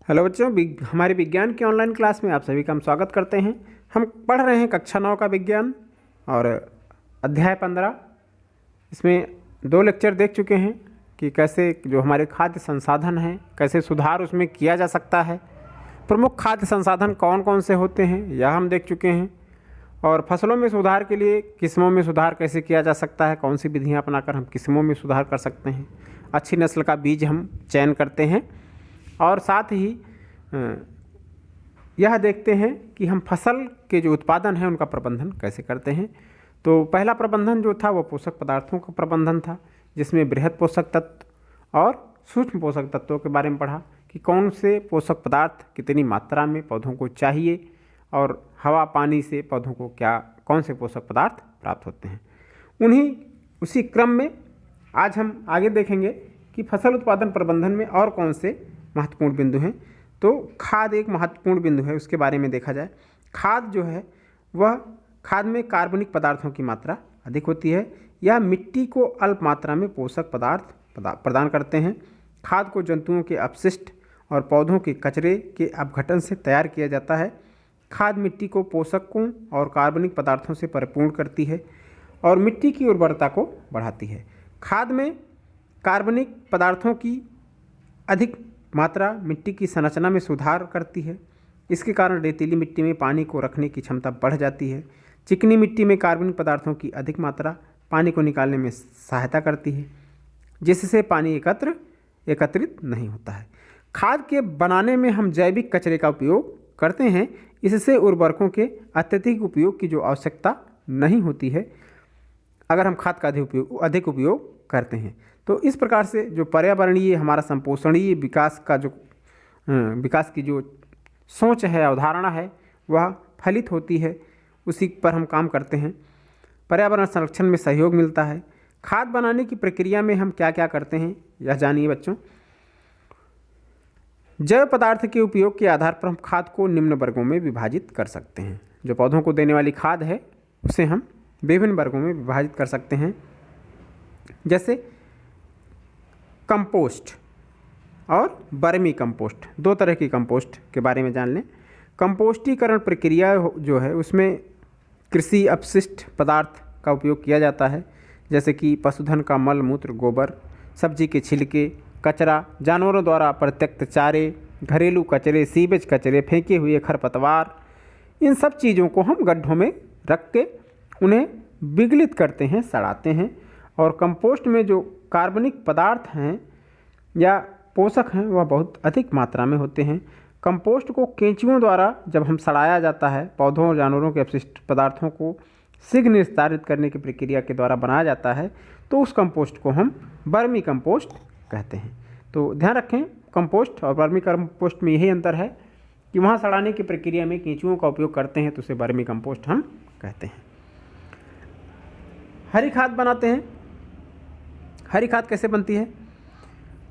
Hello बच्चों, हमारे विज्ञान की ऑनलाइन क्लास में आप सभी का हम स्वागत करते हैं। हम पढ़ रहे हैं कक्षा 9 का विज्ञान और अध्याय 15। इसमें 2 लेक्चर देख चुके हैं कि कैसे जो हमारे खाद्य संसाधन हैं कैसे सुधार उसमें किया जा सकता है। प्रमुख खाद्य संसाधन कौन कौन से होते हैं यह हम देख चुके हैं, और फसलों में सुधार के लिए किस्मों में सुधार कैसे किया जा सकता है, कौन सी विधियाँ अपनाकर हम किस्मों में सुधार कर सकते हैं, अच्छी नस्ल का बीज हम चयन करते हैं, और साथ ही यह देखते हैं कि हम फसल के जो उत्पादन है उनका प्रबंधन कैसे करते हैं। तो पहला प्रबंधन जो था वो पोषक पदार्थों का प्रबंधन था, जिसमें बृहद पोषक तत्व और सूक्ष्म पोषक तत्वों के बारे में पढ़ा कि कौन से पोषक पदार्थ कितनी मात्रा में पौधों को चाहिए और हवा पानी से पौधों को कौन से पोषक पदार्थ प्राप्त होते हैं। उसी क्रम में आज हम आगे देखेंगे कि फसल उत्पादन प्रबंधन में और कौन से महत्वपूर्ण बिंदु हैं। तो खाद एक महत्वपूर्ण बिंदु है, उसके बारे में देखा जाए। खाद जो है वह खाद में कार्बनिक पदार्थों की मात्रा अधिक होती है। यह मिट्टी को अल्प मात्रा में पोषक पदार्थ प्रदान करते हैं। खाद को जंतुओं के अपशिष्ट और पौधों के कचरे के अपघटन से तैयार किया जाता है। खाद मिट्टी को पोषकों और कार्बनिक पदार्थों से परिपूर्ण करती है और मिट्टी की उर्वरता को बढ़ाती है। खाद में कार्बनिक पदार्थों की अधिक मात्रा मिट्टी की संरचना में सुधार करती है। इसके कारण रेतीली मिट्टी में पानी को रखने की क्षमता बढ़ जाती है। चिकनी मिट्टी में कार्बनिक पदार्थों की अधिक मात्रा पानी को निकालने में सहायता करती है, जिससे पानी एकत्रित नहीं होता है। खाद के बनाने में हम जैविक कचरे का उपयोग करते हैं। इससे उर्वरकों के अत्यधिक उपयोग की जो आवश्यकता नहीं होती है अगर हम खाद का अधिक उपयोग करते हैं। तो इस प्रकार से जो पर्यावरणीय हमारा संपोषणीय विकास की जो सोच है, अवधारणा है, वह फलित होती है। उसी पर हम काम करते हैं। पर्यावरण संरक्षण में सहयोग मिलता है। खाद बनाने की प्रक्रिया में हम क्या क्या करते हैं यह जानिए बच्चों। जैव पदार्थ के उपयोग के आधार पर हम खाद को निम्न वर्गों में विभाजित कर सकते हैं। जो पौधों को देने वाली खाद है उसे हम विभिन्न वर्गों में विभाजित कर सकते हैं, जैसे कंपोस्ट और वर्मी कंपोस्ट। 2 तरह की कंपोस्ट के बारे में जान लें। कंपोस्टीकरण प्रक्रिया जो है उसमें कृषि अपशिष्ट पदार्थ का उपयोग किया जाता है, जैसे कि पशुधन का मल मूत्र, गोबर, सब्जी के छिलके, कचरा, जानवरों द्वारा परित्यक्त चारे, घरेलू कचरे, सीवेज कचरे, फेंके हुए खरपतवार, इन सब चीज़ों को हम गड्ढों में रख के उन्हें विगलित करते हैं, सड़ाते हैं। और कंपोस्ट में जो कार्बनिक पदार्थ हैं या पोषक हैं वह बहुत अधिक मात्रा में होते हैं। कंपोस्ट को केंचुओं द्वारा जब हम सड़ाया जाता है, पौधों और जानवरों के अपशिष्ट पदार्थों को शीघ्र निस्तारित करने की प्रक्रिया के द्वारा बनाया जाता है, तो उस कंपोस्ट को हम वर्मी कंपोस्ट कहते हैं। तो ध्यान रखें, कंपोस्ट और वर्मी कंपोस्ट में यही अंतर है कि वहाँ सड़ाने की प्रक्रिया में केंचुओं का उपयोग करते हैं, तो उसे वर्मी कंपोस्ट हम कहते हैं। हरी खाद बनाते हैं। हरी खाद कैसे बनती है?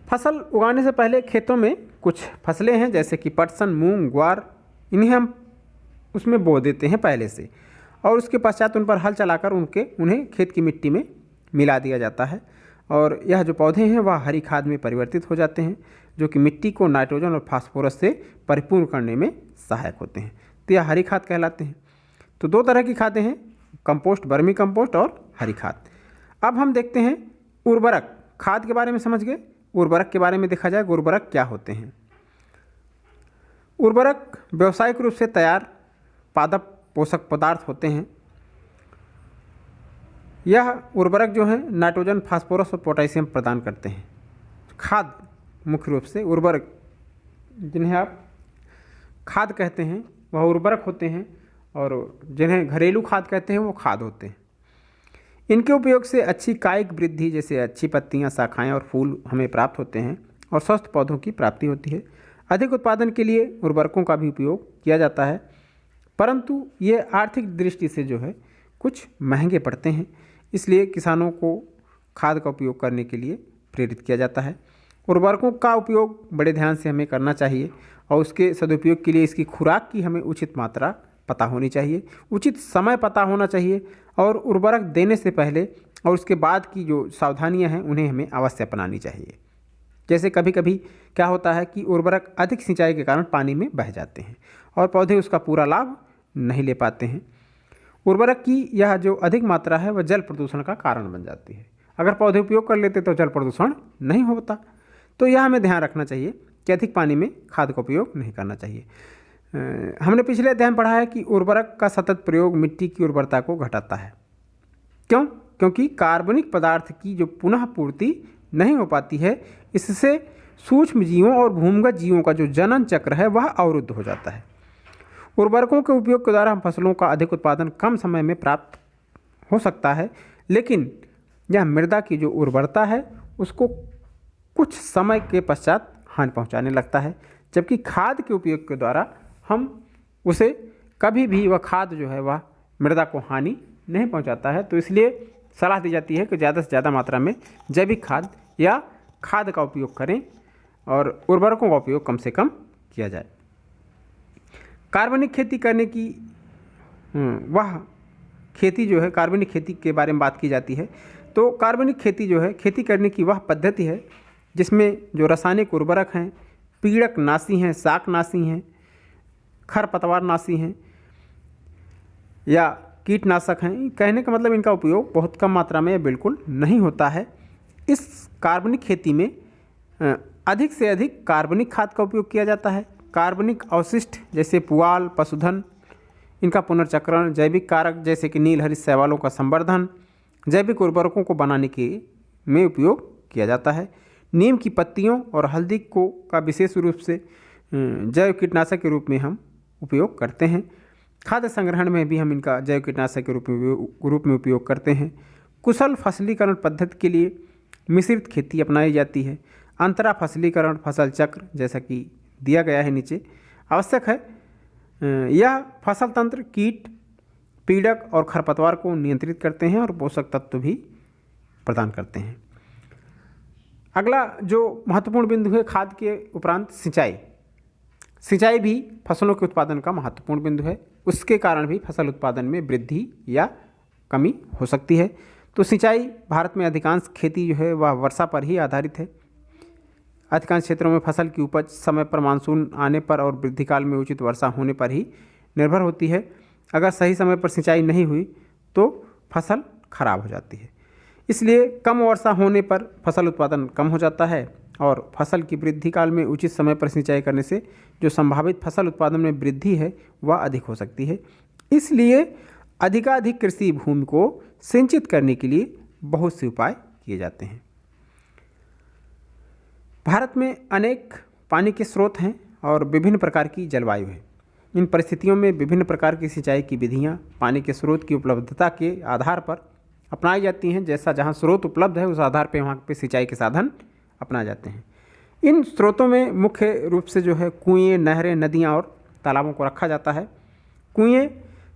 फसल उगाने से पहले खेतों में कुछ फसलें हैं, जैसे कि पटसन, मूंग, ग्वार, इन्हें हम उसमें बो देते हैं पहले से, और उसके पश्चात उन पर हल चलाकर उन्हें खेत की मिट्टी में मिला दिया जाता है, और यह जो पौधे हैं वह हरी खाद में परिवर्तित हो जाते हैं, जो कि मिट्टी को नाइट्रोजन और फास्फोरस से परिपूर्ण करने में सहायक होते हैं। तो यह हरी खाद कहलाते हैं। तो 2 तरह की खादें हैं, कंपोस्ट, वर्मी कंपोस्ट और हरी खाद। अब हम देखते हैं उर्वरक। खाद के बारे में समझ गए, उर्वरक के बारे में देखा जाए। उर्वरक क्या होते हैं? उर्वरक व्यावसायिक रूप से तैयार पादप पोषक पदार्थ होते हैं। यह उर्वरक जो है नाइट्रोजन, फास्फोरस और पोटेशियम प्रदान करते हैं। खाद मुख्य रूप से उर्वरक, जिन्हें आप खाद कहते हैं, वह उर्वरक होते हैं, और जिन्हें घरेलू खाद कहते हैं वो खाद होते हैं। इनके उपयोग से अच्छी कायिक वृद्धि, जैसे अच्छी पत्तियां, शाखाएं और फूल हमें प्राप्त होते हैं, और स्वस्थ पौधों की प्राप्ति होती है। अधिक उत्पादन के लिए उर्वरकों का भी उपयोग किया जाता है, परंतु ये आर्थिक दृष्टि से जो है कुछ महंगे पड़ते हैं। इसलिए किसानों को खाद का उपयोग करने के लिए प्रेरित किया जाता है। उर्वरकों का उपयोग बड़े ध्यान से हमें करना चाहिए, और उसके सदुपयोग के लिए इसकी खुराक की हमें उचित मात्रा पता होनी चाहिए, उचित समय पता होना चाहिए, और उर्वरक देने से पहले और उसके बाद की जो सावधानियां हैं उन्हें हमें अवश्य अपनानी चाहिए। जैसे कभी कभी क्या होता है कि उर्वरक अधिक सिंचाई के कारण पानी में बह जाते हैं और पौधे उसका पूरा लाभ नहीं ले पाते हैं। उर्वरक की यह जो अधिक मात्रा है वह जल प्रदूषण का कारण बन जाती है। अगर पौधे उपयोग कर लेते तो जल प्रदूषण नहीं होता। तो यह हमें ध्यान रखना चाहिए कि अधिक पानी में खाद का उपयोग नहीं करना चाहिए। हमने पिछले अध्याय में पढ़ा है कि उर्वरक का सतत प्रयोग मिट्टी की उर्वरता को घटाता है। क्यों? क्योंकि कार्बनिक पदार्थ की जो पुनः पूर्ति नहीं हो पाती है, इससे सूक्ष्म जीवों और भूमिगत जीवों का जो जनन चक्र है वह अवरुद्ध हो जाता है। उर्वरकों के उपयोग के द्वारा हम फसलों का अधिक उत्पादन कम समय में प्राप्त हो सकता है, लेकिन यह मृदा की जो उर्वरता है उसको कुछ समय के पश्चात हानि पहुंचाने लगता है, जबकि खाद के उपयोग के द्वारा हम उसे कभी भी वह खाद जो है वह मृदा को हानि नहीं पहुंचाता है। तो इसलिए सलाह दी जाती है कि ज़्यादा से ज़्यादा मात्रा में जैविक खाद या खाद का उपयोग करें और उर्वरकों का उपयोग कम से कम किया जाए। कार्बनिक खेती करने की वह खेती जो है, कार्बनिक खेती के बारे में बात की जाती है। तो कार्बनिक खेती जो है, खेती करने की वह पद्धति है जिसमें जो रासायनिक उर्वरक हैं, पीड़क नाशी हैं, शाकनाशी हैं, खरपतवार नाशी हैं या कीटनाशक हैं, कहने का मतलब इनका उपयोग बहुत कम मात्रा में या बिल्कुल नहीं होता है। इस कार्बनिक खेती में अधिक से अधिक कार्बनिक खाद का उपयोग किया जाता है। कार्बनिक अवशिष्ट जैसे पुआल, पशुधन, इनका पुनर्चक्रण, जैविक कारक जैसे कि नील हरित शैवालों का संवर्धन, जैविक उर्वरकों को बनाने के में उपयोग किया जाता है। नीम की पत्तियों और हल्दी को का विशेष रूप से जैव कीटनाशक के रूप में हम उपयोग करते हैं। खाद्य संग्रहण में भी हम इनका जैव कीटनाशक के रूप में उपयोग करते हैं। कुशल फसलीकरण पद्धति के लिए मिश्रित खेती अपनाई जाती है। अंतरा फसलीकरण, फसल चक्र जैसा कि दिया गया है नीचे, आवश्यक है। यह फसल तंत्र कीट, पीड़क और खरपतवार को नियंत्रित करते हैं और पोषक तत्व भी प्रदान करते हैं। अगला जो महत्वपूर्ण बिंदु है, खाद के उपरांत सिंचाई। सिंचाई भी फसलों के उत्पादन का महत्वपूर्ण बिंदु है। उसके कारण भी फसल उत्पादन में वृद्धि या कमी हो सकती है। तो सिंचाई, भारत में अधिकांश खेती जो है वह वर्षा पर ही आधारित है। अधिकांश क्षेत्रों में फसल की उपज समय पर मानसून आने पर और वृद्धि काल में उचित वर्षा होने पर ही निर्भर होती है। अगर सही समय पर सिंचाई नहीं हुई तो फसल खराब हो जाती है। इसलिए कम वर्षा होने पर फसल उत्पादन कम हो जाता है और फसल की वृद्धि काल में उचित समय पर सिंचाई करने से जो संभावित फसल उत्पादन में वृद्धि है वह अधिक हो सकती है। इसलिए अधिकाधिक कृषि भूमि को सिंचित करने के लिए बहुत से उपाय किए जाते हैं। भारत में अनेक पानी के स्रोत हैं और विभिन्न प्रकार की जलवायु है। इन परिस्थितियों में विभिन्न प्रकार की सिंचाई की विधियां पानी के स्रोत की उपलब्धता के आधार पर अपनाई जाती हैं। जैसा जहां स्रोत उपलब्ध है उस आधार पर वहां पे सिंचाई के साधन अपनाए जाते हैं। इन स्रोतों में मुख्य रूप से जो है कुएँ, नहरें, नदियाँ और तालाबों को रखा जाता है। कुएँ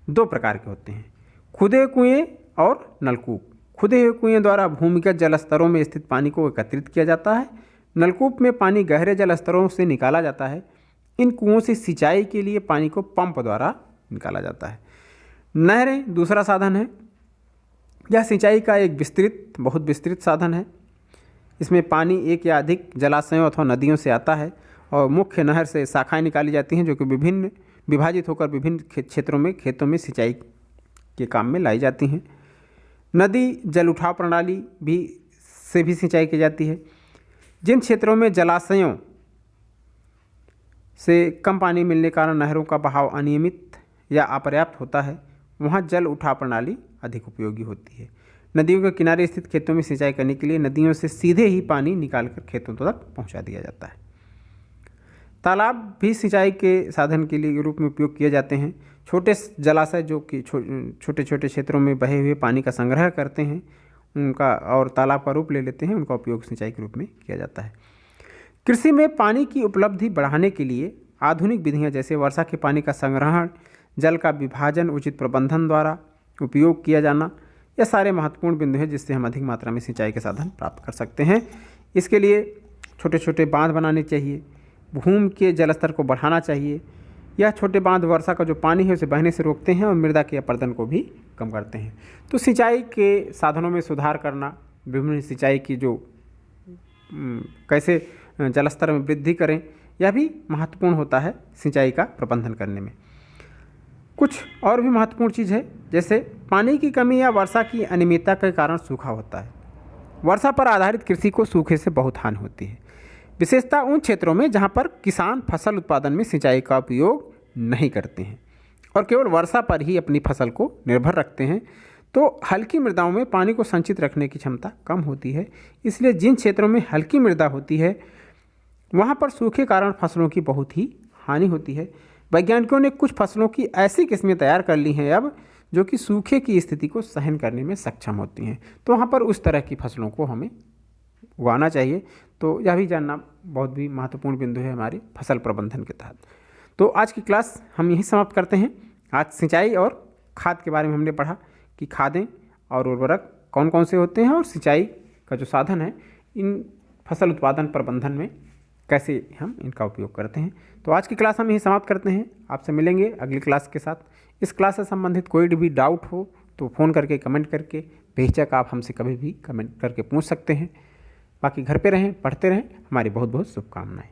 दो प्रकार के होते हैं, खुदे कुएँ और नलकूप। खुदे हुए कुएँ द्वारा भूमिगत जल स्तरों में स्थित पानी को एकत्रित किया जाता है। नलकूप में पानी गहरे जल स्तरों से निकाला जाता है। इन कुओं से सिंचाई के लिए पानी को पंप द्वारा निकाला जाता है। नहरें दूसरा साधन है। यह सिंचाई का एक बहुत विस्तृत साधन है। इसमें पानी एक या अधिक जलाशयों अथवा नदियों से आता है और मुख्य नहर से शाखाएं निकाली जाती हैं जो कि विभाजित होकर विभिन्न क्षेत्रों में खेतों में सिंचाई के काम में लाई जाती हैं। नदी जल उठाव प्रणाली से भी सिंचाई की जाती है। जिन क्षेत्रों में जलाशयों से कम पानी मिलने के कारण नहरों का बहाव अनियमित या अपर्याप्त होता है वहाँ जल उठाव प्रणाली अधिक उपयोगी होती है। नदियों के किनारे स्थित खेतों में सिंचाई करने के लिए नदियों से सीधे ही पानी निकालकर खेतों तक पहुँचा दिया जाता है। तालाब भी सिंचाई के साधन के लिए रूप में उपयोग किए जाते हैं। छोटे जलाशय जो कि छोटे छोटे क्षेत्रों में बहे हुए पानी का संग्रह करते हैं उनका और तालाब का रूप ले लेते हैं, उनका उपयोग सिंचाई के रूप में किया जाता है। कृषि में पानी की उपलब्धि बढ़ाने के लिए आधुनिक विधियां जैसे वर्षा के पानी का संग्रहण, जल का विभाजन, उचित प्रबंधन द्वारा उपयोग किया जाना, ये सारे महत्वपूर्ण बिंदु हैं जिससे हम अधिक मात्रा में सिंचाई के साधन प्राप्त कर सकते हैं। इसके लिए छोटे छोटे बांध बनाने चाहिए, भूमि के जलस्तर को बढ़ाना चाहिए। यह छोटे बांध वर्षा का जो पानी है उसे बहने से रोकते हैं और मृदा के अपरदन को भी कम करते हैं। तो सिंचाई के साधनों में सुधार करना, विभिन्न सिंचाई की जो कैसे जलस्तर में वृद्धि करें, यह भी महत्वपूर्ण होता है सिंचाई का प्रबंधन करने में। कुछ और भी महत्वपूर्ण चीज़ है, जैसे पानी की कमी या वर्षा की अनियमितता के कारण सूखा होता है। वर्षा पर आधारित कृषि को सूखे से बहुत हानि होती है, विशेषतः उन क्षेत्रों में जहां पर किसान फसल उत्पादन में सिंचाई का उपयोग नहीं करते हैं और केवल वर्षा पर ही अपनी फसल को निर्भर रखते हैं। तो हल्की मृदाओं में पानी को संचित रखने की क्षमता कम होती है, इसलिए जिन क्षेत्रों में हल्की मृदा होती है वहाँ पर सूखे कारण फसलों की बहुत ही हानि होती है। वैज्ञानिकों ने कुछ फसलों की ऐसी किस्में तैयार कर ली हैं अब, जो कि सूखे की स्थिति को सहन करने में सक्षम होती हैं। तो वहाँ पर उस तरह की फसलों को हमें उगाना चाहिए। तो यह भी जानना बहुत भी महत्वपूर्ण बिंदु है हमारे फसल प्रबंधन के तहत। तो आज की क्लास हम यहीं समाप्त करते हैं। आज सिंचाई और खाद के बारे में हमने पढ़ा कि खादें और उर्वरक कौन कौन से होते हैं और सिंचाई का जो साधन है इन फसल उत्पादन प्रबंधन में कैसे हम इनका उपयोग करते हैं। तो आज की क्लास हम यहीं समाप्त करते हैं। आपसे मिलेंगे अगली क्लास के साथ। इस क्लास से संबंधित कोई भी डाउट हो तो फ़ोन करके, कमेंट करके, बेहिचक आप हमसे कभी भी कमेंट करके पूछ सकते हैं। बाकी घर पे रहें, पढ़ते रहें। हमारी बहुत बहुत शुभकामनाएं।